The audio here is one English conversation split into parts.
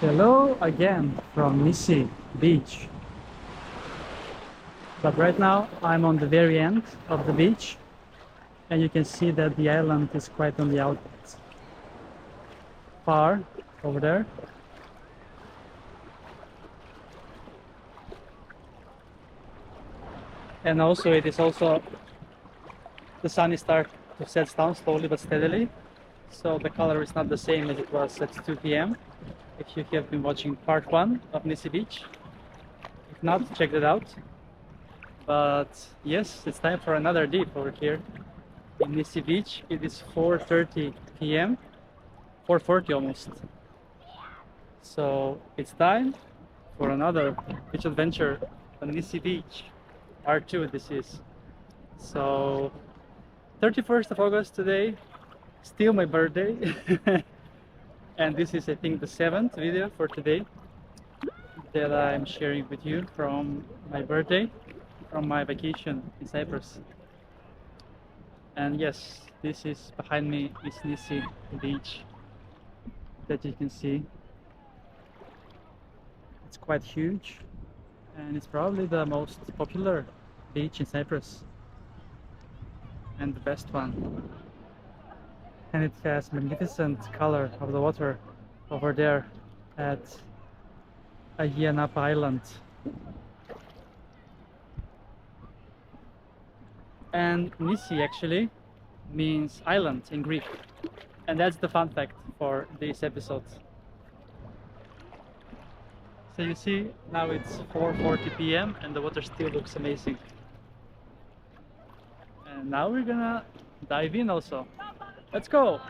Hello again from Nissi Beach. But right now I'm on the very end of the beach and you can see that the island is quite on the out far over there. And also it is also the sun is starting to set down slowly but steadily. So the color is not the same as it was at 2 p.m. if you have been watching part 1 of Nissi Beach. If not, check it out. But yes, it's time for another dip over here in Nissi Beach. It is 4:30 p.m. 4:40 almost. So it's time for another beach adventure on Nissi Beach. Part 2 this is. So 31st of August today, still my birthday. And this is, I think, the 7th video for today that I'm sharing with you from my birthday, from my vacation in Cyprus. And yes, this is behind me is Nissi Beach that you can see. It's quite huge and it's probably the most popular beach in Cyprus and the best one. And it has magnificent color of the water over there at Ayia Napa Island. And Nissi actually means island in Greek. And that's the fun fact for this episode. So you see, now it's 4:40 p.m. and the water still looks amazing. And now we're gonna dive in also. Let's go!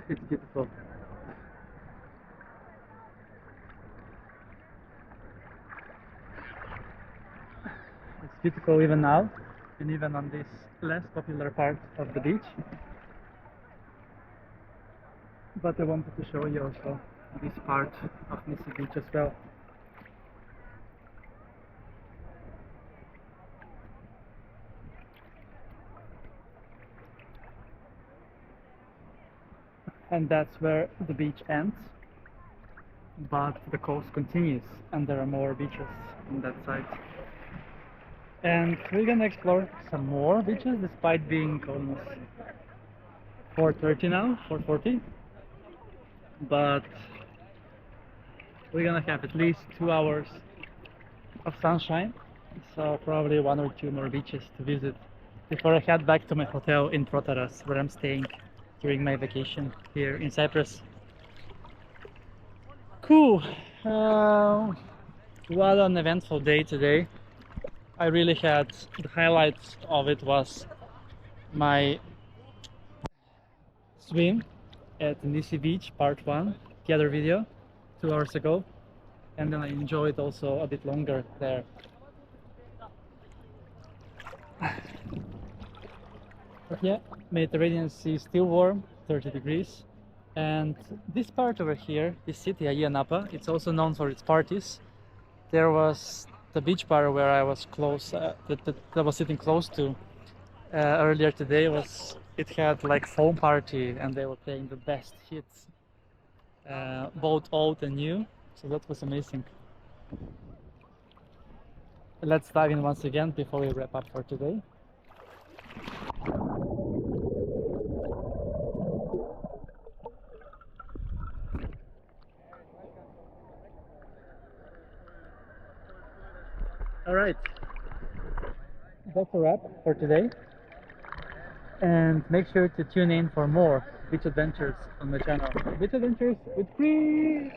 It's beautiful. It's beautiful even now, and even on this less popular part of the beach. But I wanted to show you also this part of Nissi Beach as well. And that's where the beach ends, but the coast continues and there are more beaches on that side. And we're gonna explore some more beaches despite being almost 4:30 now, 4:40. But we're gonna have at least 2 hours of sunshine, so probably 1 or 2 more beaches to visit before I head back to my hotel in Protaras, where I'm staying during my vacation here in Cyprus. Cool. What an eventful day today. I really had, the highlights of it was my swim at Nissi Beach, part 1, the other video, 2 hours ago. And then I enjoyed also a bit longer there. But yeah, Mediterranean Sea is still warm, 30 degrees. And this part over here, this city, Ayia Napa, it's also known for its parties. There was the beach bar where I was close, that I was sitting close to earlier today. It had like foam party and they were playing the best hits, both old and new. So that was amazing. Let's dive in once again before we wrap up for today. Alright, that's a wrap for today. And make sure to tune in for more beach adventures on my channel. Beach adventures with Chris!